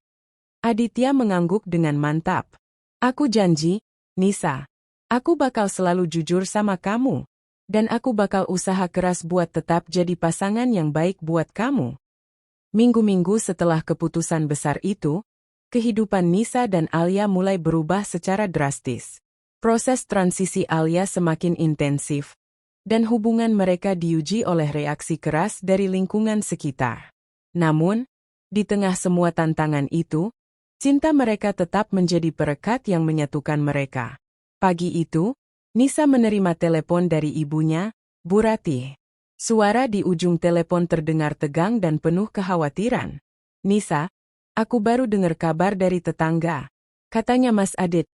Aditya mengangguk dengan mantap. "Aku janji, Nisa. Aku bakal selalu jujur sama kamu. Dan aku bakal usaha keras buat tetap jadi pasangan yang baik buat kamu." Minggu-minggu setelah keputusan besar itu, kehidupan Nisa dan Alia mulai berubah secara drastis. Proses transisi Alia semakin intensif, dan hubungan mereka diuji oleh reaksi keras dari lingkungan sekitar. Namun, di tengah semua tantangan itu, cinta mereka tetap menjadi perekat yang menyatukan mereka. Pagi itu, Nisa menerima telepon dari ibunya, Bu Ratih. Suara di ujung telepon terdengar tegang dan penuh kekhawatiran. "Nisa, aku baru dengar kabar dari tetangga. Katanya Mas Adit."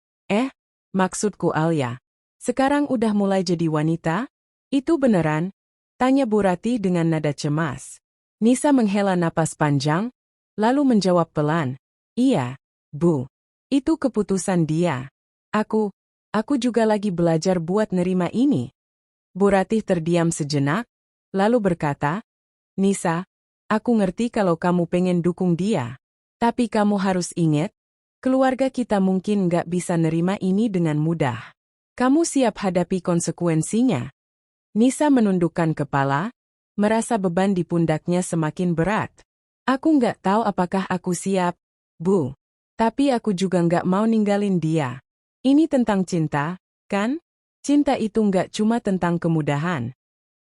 Maksudku Alia. "Sekarang udah mulai jadi wanita? Itu beneran?" tanya Bu Ratih dengan nada cemas. Nisa menghela napas panjang, lalu menjawab pelan, "Iya, Bu. Itu keputusan dia. Aku juga lagi belajar buat nerima ini." Bu Ratih terdiam sejenak, lalu berkata, "Nisa, aku ngerti kalau kamu pengen dukung dia. Tapi kamu harus ingat, keluarga kita mungkin nggak bisa nerima ini dengan mudah. Kamu siap hadapi konsekuensinya?" Nisa menundukkan kepala, merasa beban di pundaknya semakin berat. "Aku nggak tahu apakah aku siap, Bu. Tapi aku juga nggak mau ninggalin dia. Ini tentang cinta, kan? Cinta itu nggak cuma tentang kemudahan."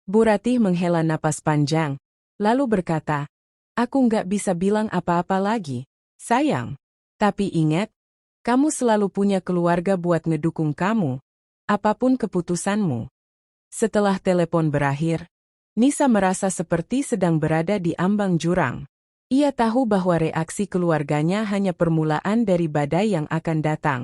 Bu Ratih menghela napas panjang, lalu berkata, "Aku nggak bisa bilang apa-apa lagi, sayang. Tapi ingat, kamu selalu punya keluarga buat ngedukung kamu, apapun keputusanmu." Setelah telepon berakhir, Nisa merasa seperti sedang berada di ambang jurang. Ia tahu bahwa reaksi keluarganya hanya permulaan dari badai yang akan datang.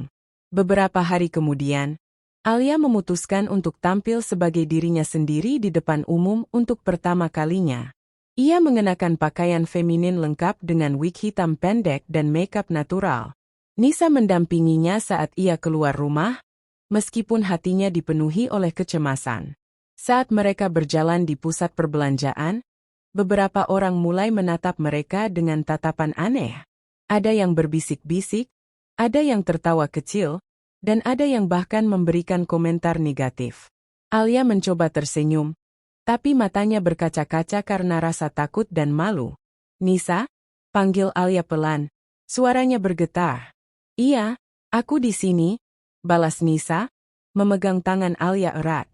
Beberapa hari kemudian, Alia memutuskan untuk tampil sebagai dirinya sendiri di depan umum untuk pertama kalinya. Ia mengenakan pakaian feminin lengkap dengan wig hitam pendek dan makeup natural. Nisa mendampinginya saat ia keluar rumah, meskipun hatinya dipenuhi oleh kecemasan. Saat mereka berjalan di pusat perbelanjaan, beberapa orang mulai menatap mereka dengan tatapan aneh. Ada yang berbisik-bisik, ada yang tertawa kecil, dan ada yang bahkan memberikan komentar negatif. Alia mencoba tersenyum, Tapi matanya berkaca-kaca karena rasa takut dan malu. Nisa? Panggil Alia pelan. Suaranya bergetar. Iya, aku di sini, balas Nisa, memegang tangan Alia erat.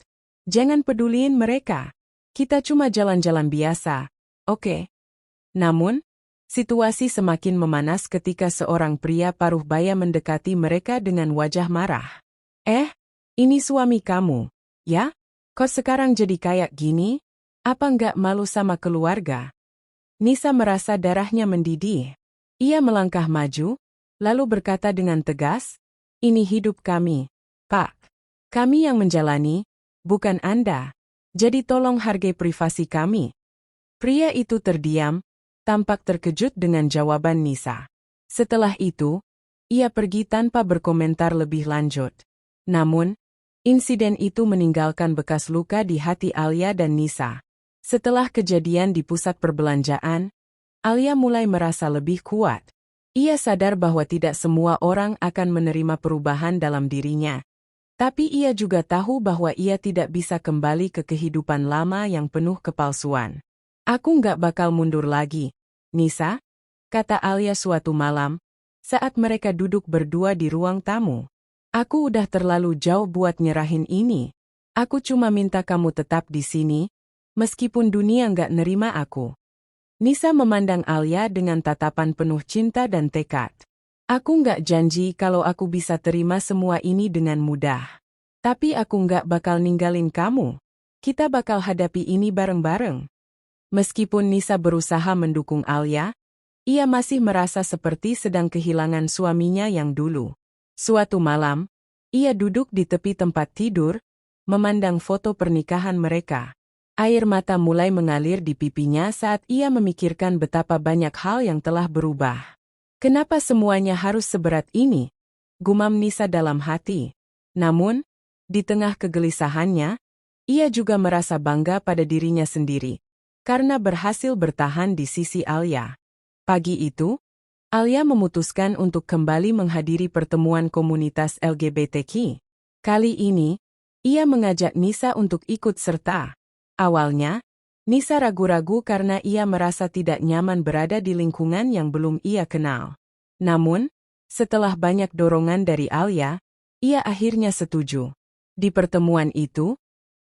Jangan peduliin mereka. Kita cuma jalan-jalan biasa, oke? Namun, situasi semakin memanas ketika seorang pria paruh baya mendekati mereka dengan wajah marah. Ini suami kamu, ya? Kok sekarang jadi kayak gini? Apa nggak malu sama keluarga? Nisa merasa darahnya mendidih. Ia melangkah maju, lalu berkata dengan tegas, ini hidup kami, Pak. Kami yang menjalani, bukan Anda. Jadi tolong hargai privasi kami. Pria itu terdiam, tampak terkejut dengan jawaban Nisa. Setelah itu, ia pergi tanpa berkomentar lebih lanjut. Namun, insiden itu meninggalkan bekas luka di hati Alia dan Nisa. Setelah kejadian di pusat perbelanjaan, Alia mulai merasa lebih kuat. Ia sadar bahwa tidak semua orang akan menerima perubahan dalam dirinya. Tapi ia juga tahu bahwa ia tidak bisa kembali ke kehidupan lama yang penuh kepalsuan. Aku nggak bakal mundur lagi, Nisa, kata Alia suatu malam, saat mereka duduk berdua di ruang tamu. Aku udah terlalu jauh buat nyerahin ini. Aku cuma minta kamu tetap di sini, meskipun dunia nggak nerima aku. Nisa memandang Alia dengan tatapan penuh cinta dan tekad. Aku nggak janji kalau aku bisa terima semua ini dengan mudah. Tapi aku nggak bakal ninggalin kamu. Kita bakal hadapi ini bareng-bareng. Meskipun Nisa berusaha mendukung Alia, ia masih merasa seperti sedang kehilangan suaminya yang dulu. Suatu malam, ia duduk di tepi tempat tidur, memandang foto pernikahan mereka. Air mata mulai mengalir di pipinya saat ia memikirkan betapa banyak hal yang telah berubah. Kenapa semuanya harus seberat ini? Gumam Nisa dalam hati. Namun, di tengah kegelisahannya, ia juga merasa bangga pada dirinya sendiri, karena berhasil bertahan di sisi Alia. Pagi itu, Alia memutuskan untuk kembali menghadiri pertemuan komunitas LGBTQ. Kali ini, ia mengajak Nisa untuk ikut serta. Awalnya, Nisa ragu-ragu karena ia merasa tidak nyaman berada di lingkungan yang belum ia kenal. Namun, setelah banyak dorongan dari Alia, ia akhirnya setuju. Di pertemuan itu,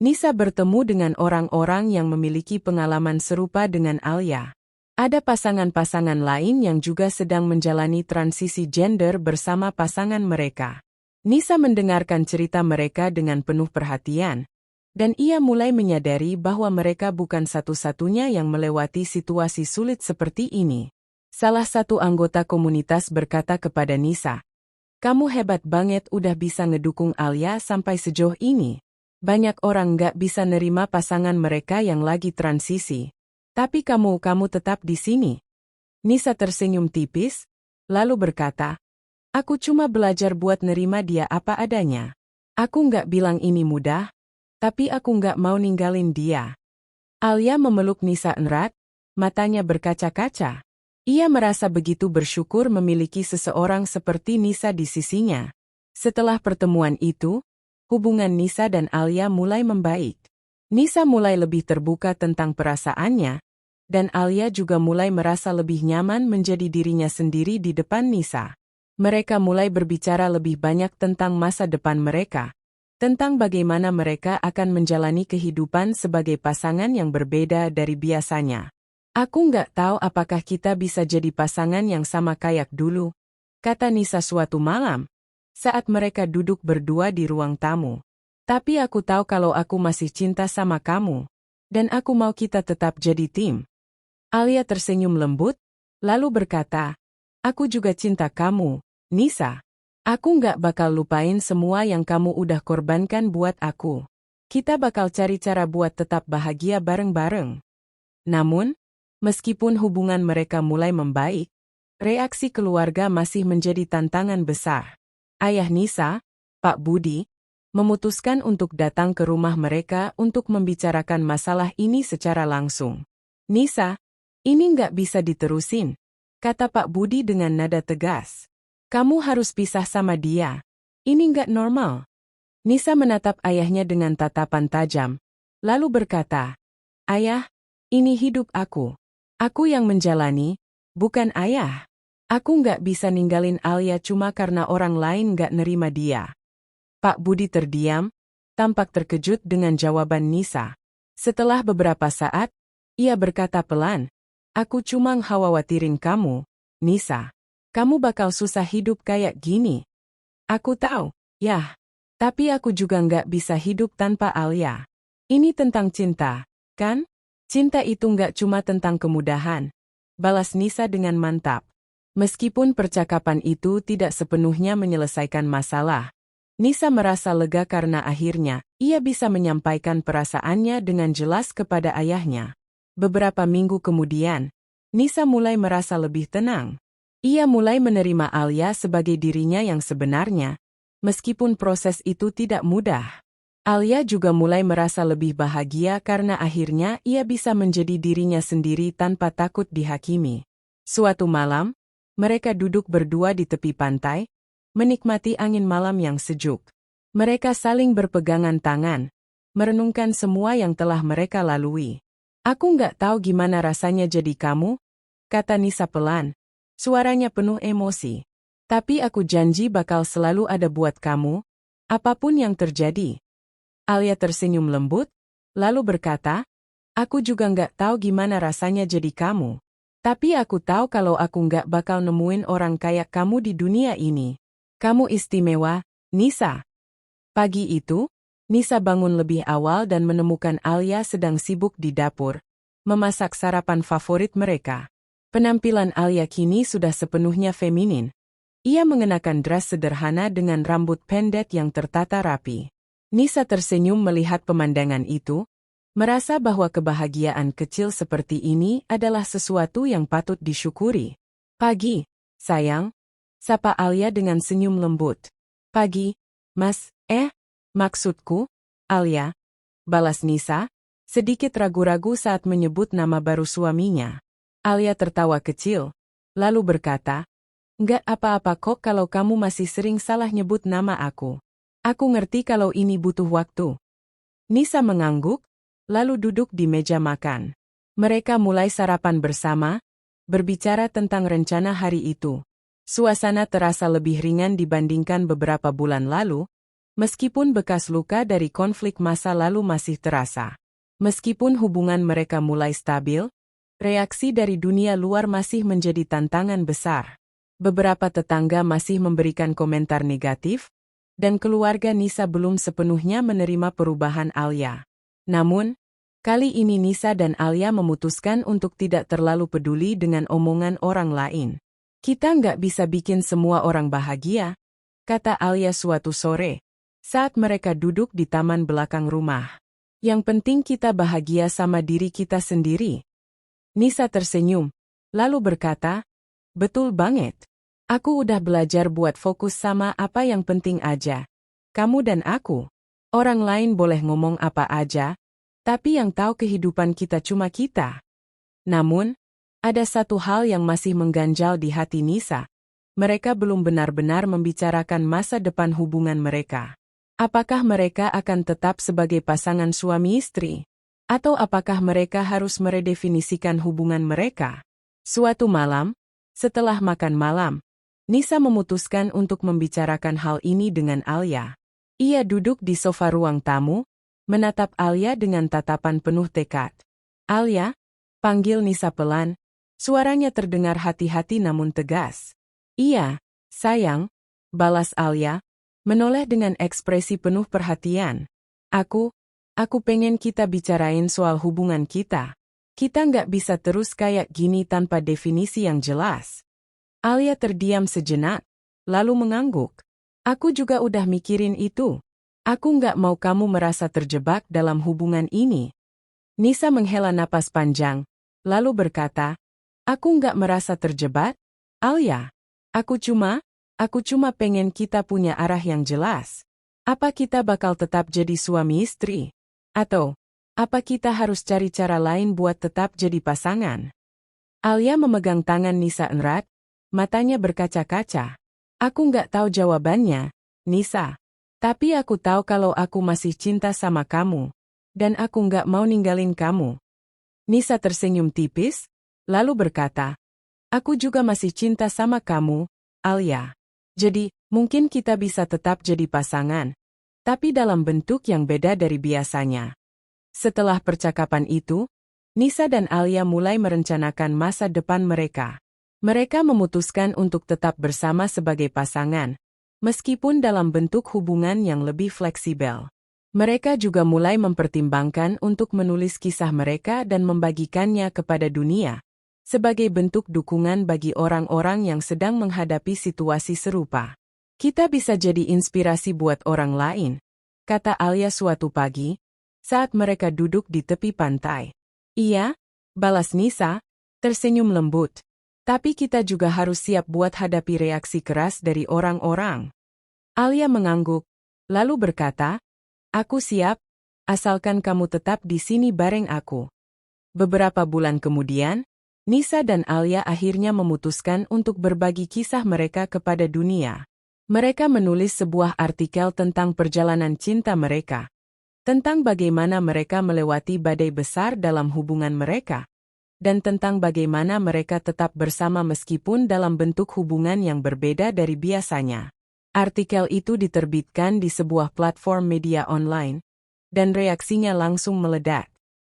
Nisa bertemu dengan orang-orang yang memiliki pengalaman serupa dengan Alia. Ada pasangan-pasangan lain yang juga sedang menjalani transisi gender bersama pasangan mereka. Nisa mendengarkan cerita mereka dengan penuh perhatian, dan ia mulai menyadari bahwa mereka bukan satu-satunya yang melewati situasi sulit seperti ini. Salah satu anggota komunitas berkata kepada Nisa, "Kamu hebat banget udah bisa ngedukung Alia sampai sejauh ini. Banyak orang nggak bisa nerima pasangan mereka yang lagi transisi. Tapi kamu tetap di sini." Nisa tersenyum tipis, lalu berkata, "Aku cuma belajar buat nerima dia apa adanya. Aku nggak bilang ini mudah, tapi aku nggak mau ninggalin dia." Alia memeluk Nisa erat, matanya berkaca-kaca. Ia merasa begitu bersyukur memiliki seseorang seperti Nisa di sisinya. Setelah pertemuan itu, hubungan Nisa dan Alia mulai membaik. Nisa mulai lebih terbuka tentang perasaannya, dan Alia juga mulai merasa lebih nyaman menjadi dirinya sendiri di depan Nisa. Mereka mulai berbicara lebih banyak tentang masa depan mereka, tentang bagaimana mereka akan menjalani kehidupan sebagai pasangan yang berbeda dari biasanya. "Aku nggak tahu apakah kita bisa jadi pasangan yang sama kayak dulu," kata Nisa suatu malam, saat mereka duduk berdua di ruang tamu. "Tapi aku tahu kalau aku masih cinta sama kamu, dan aku mau kita tetap jadi tim." Alia tersenyum lembut, lalu berkata, "Aku juga cinta kamu, Nisa. Aku nggak bakal lupain semua yang kamu udah korbankan buat aku. Kita bakal cari cara buat tetap bahagia bareng-bareng." Namun, meskipun hubungan mereka mulai membaik, reaksi keluarga masih menjadi tantangan besar. Ayah Nisa, Pak Budi, memutuskan untuk datang ke rumah mereka untuk membicarakan masalah ini secara langsung. "Nisa, ini nggak bisa diterusin," kata Pak Budi dengan nada tegas. "Kamu harus pisah sama dia. Ini nggak normal." Nisa menatap ayahnya dengan tatapan tajam, lalu berkata, Ayah, ini hidup aku. Aku yang menjalani, bukan ayah. Aku nggak bisa ninggalin Alia cuma karena orang lain nggak nerima dia. Pak Budi terdiam, tampak terkejut dengan jawaban Nisa. Setelah beberapa saat, ia berkata pelan, aku cuma khawatirin kamu, Nisa. Kamu bakal susah hidup kayak gini. Aku tahu, yah. Tapi aku juga nggak bisa hidup tanpa Alia. Ini tentang cinta, kan? Cinta itu nggak cuma tentang kemudahan. Balas Nisa dengan mantap. Meskipun percakapan itu tidak sepenuhnya menyelesaikan masalah, Nisa merasa lega karena akhirnya ia bisa menyampaikan perasaannya dengan jelas kepada ayahnya. Beberapa minggu kemudian, Nisa mulai merasa lebih tenang. Ia mulai menerima Alia sebagai dirinya yang sebenarnya. Meskipun proses itu tidak mudah, Alia juga mulai merasa lebih bahagia karena akhirnya ia bisa menjadi dirinya sendiri tanpa takut dihakimi. Suatu malam, mereka duduk berdua di tepi pantai, menikmati angin malam yang sejuk. Mereka saling berpegangan tangan, merenungkan semua yang telah mereka lalui. Aku nggak tahu gimana rasanya jadi kamu, kata Nisa pelan. Suaranya penuh emosi. Tapi aku janji bakal selalu ada buat kamu, apapun yang terjadi. Alia tersenyum lembut, lalu berkata, aku juga nggak tahu gimana rasanya jadi kamu. Tapi aku tahu kalau aku nggak bakal nemuin orang kayak kamu di dunia ini. Kamu istimewa, Nisa. Pagi itu, Nisa bangun lebih awal dan menemukan Alia sedang sibuk di dapur, memasak sarapan favorit mereka. Penampilan Alia kini sudah sepenuhnya feminin. Ia mengenakan dress sederhana dengan rambut pendek yang tertata rapi. Nisa tersenyum melihat pemandangan itu, merasa bahwa kebahagiaan kecil seperti ini adalah sesuatu yang patut disyukuri. Pagi, sayang, sapa Alia dengan senyum lembut. Pagi, Mas, maksudku, Alia, balas Nisa, sedikit ragu-ragu saat menyebut nama baru suaminya. Alia tertawa kecil, lalu berkata, nggak apa-apa kok kalau kamu masih sering salah nyebut nama aku. Aku ngerti kalau ini butuh waktu. Nisa mengangguk, lalu duduk di meja makan. Mereka mulai sarapan bersama, berbicara tentang rencana hari itu. Suasana terasa lebih ringan dibandingkan beberapa bulan lalu, meskipun bekas luka dari konflik masa lalu masih terasa. Meskipun hubungan mereka mulai stabil, reaksi dari dunia luar masih menjadi tantangan besar. Beberapa tetangga masih memberikan komentar negatif, dan keluarga Nisa belum sepenuhnya menerima perubahan Alia. Namun, kali ini Nisa dan Alia memutuskan untuk tidak terlalu peduli dengan omongan orang lain. Kita nggak bisa bikin semua orang bahagia, kata Alia suatu sore, saat mereka duduk di taman belakang rumah. Yang penting kita bahagia sama diri kita sendiri. Nisa tersenyum, lalu berkata, betul banget. Aku udah belajar buat fokus sama apa yang penting aja. Kamu dan aku. Orang lain boleh ngomong apa aja, tapi yang tahu kehidupan kita cuma kita. Namun, ada satu hal yang masih mengganjal di hati Nisa. Mereka belum benar-benar membicarakan masa depan hubungan mereka. Apakah mereka akan tetap sebagai pasangan suami istri? Atau apakah mereka harus meredefinisikan hubungan mereka? Suatu malam, setelah makan malam, Nisa memutuskan untuk membicarakan hal ini dengan Alia. Ia duduk di sofa ruang tamu, menatap Alia dengan tatapan penuh tekad. Alia, panggil Nisa pelan, suaranya terdengar hati-hati namun tegas. Iya, sayang, balas Alia, menoleh dengan ekspresi penuh perhatian. Aku pengen kita bicarain soal hubungan kita. Kita nggak bisa terus kayak gini tanpa definisi yang jelas. Alia terdiam sejenak, lalu mengangguk. Aku juga udah mikirin itu. Aku nggak mau kamu merasa terjebak dalam hubungan ini. Nisa menghela napas panjang, lalu berkata, aku nggak merasa terjebak, Alia. Aku cuma pengen kita punya arah yang jelas. Apa kita bakal tetap jadi suami istri? Atau, apa kita harus cari cara lain buat tetap jadi pasangan? Alia memegang tangan Nisa erat, matanya berkaca-kaca. Aku nggak tahu jawabannya, Nisa. Tapi aku tahu kalau aku masih cinta sama kamu. Dan aku nggak mau ninggalin kamu. Nisa tersenyum tipis, lalu berkata, "Aku juga masih cinta sama kamu, Alia. Jadi, mungkin kita bisa tetap jadi pasangan, tapi dalam bentuk yang beda dari biasanya." Setelah percakapan itu, Nisa dan Alia mulai merencanakan masa depan mereka. Mereka memutuskan untuk tetap bersama sebagai pasangan, meskipun dalam bentuk hubungan yang lebih fleksibel. Mereka juga mulai mempertimbangkan untuk menulis kisah mereka dan membagikannya kepada dunia, sebagai bentuk dukungan bagi orang-orang yang sedang menghadapi situasi serupa. "Kita bisa jadi inspirasi buat orang lain," kata Alia suatu pagi, saat mereka duduk di tepi pantai. "Iya," balas Nisa, tersenyum lembut. "Tapi kita juga harus siap buat hadapi reaksi keras dari orang-orang." Alia mengangguk, lalu berkata, "Aku siap, asalkan kamu tetap di sini bareng aku." Beberapa bulan kemudian, Nisa dan Alia akhirnya memutuskan untuk berbagi kisah mereka kepada dunia. Mereka menulis sebuah artikel tentang perjalanan cinta mereka, tentang bagaimana mereka melewati badai besar dalam hubungan mereka, dan tentang bagaimana mereka tetap bersama meskipun dalam bentuk hubungan yang berbeda dari biasanya. Artikel itu diterbitkan di sebuah platform media online, dan reaksinya langsung meledak.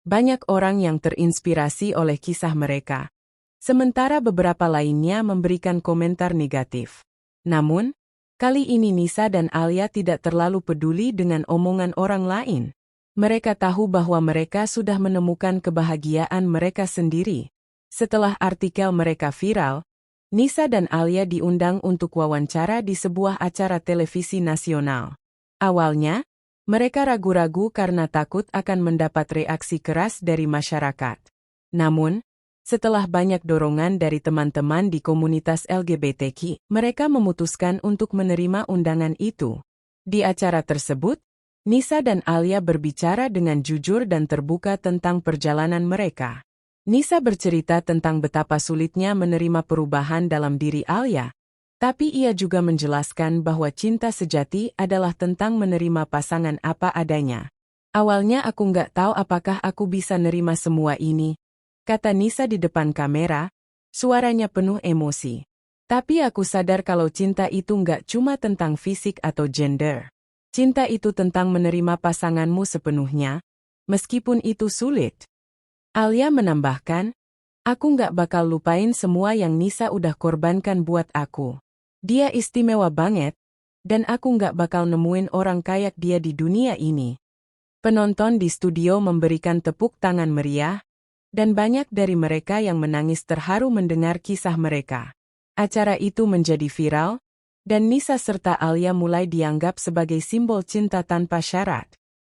Banyak orang yang terinspirasi oleh kisah mereka, sementara beberapa lainnya memberikan komentar negatif. Namun, kali ini Nisa dan Alia tidak terlalu peduli dengan omongan orang lain. Mereka tahu bahwa mereka sudah menemukan kebahagiaan mereka sendiri. Setelah artikel mereka viral, Nisa dan Alia diundang untuk wawancara di sebuah acara televisi nasional. Awalnya, mereka ragu-ragu karena takut akan mendapat reaksi keras dari masyarakat. Namun, setelah banyak dorongan dari teman-teman di komunitas LGBTQ, mereka memutuskan untuk menerima undangan itu. Di acara tersebut, Nisa dan Alia berbicara dengan jujur dan terbuka tentang perjalanan mereka. Nisa bercerita tentang betapa sulitnya menerima perubahan dalam diri Alia, tapi ia juga menjelaskan bahwa cinta sejati adalah tentang menerima pasangan apa adanya. "Awalnya aku nggak tahu apakah aku bisa nerima semua ini," kata Nisa di depan kamera, suaranya penuh emosi. "Tapi aku sadar kalau cinta itu nggak cuma tentang fisik atau gender. Cinta itu tentang menerima pasanganmu sepenuhnya, meskipun itu sulit." Alia menambahkan, "Aku nggak bakal lupain semua yang Nisa udah korbankan buat aku. Dia istimewa banget, dan aku nggak bakal nemuin orang kayak dia di dunia ini." Penonton di studio memberikan tepuk tangan meriah, dan banyak dari mereka yang menangis terharu mendengar kisah mereka. Acara itu menjadi viral, dan Nisa serta Alia mulai dianggap sebagai simbol cinta tanpa syarat.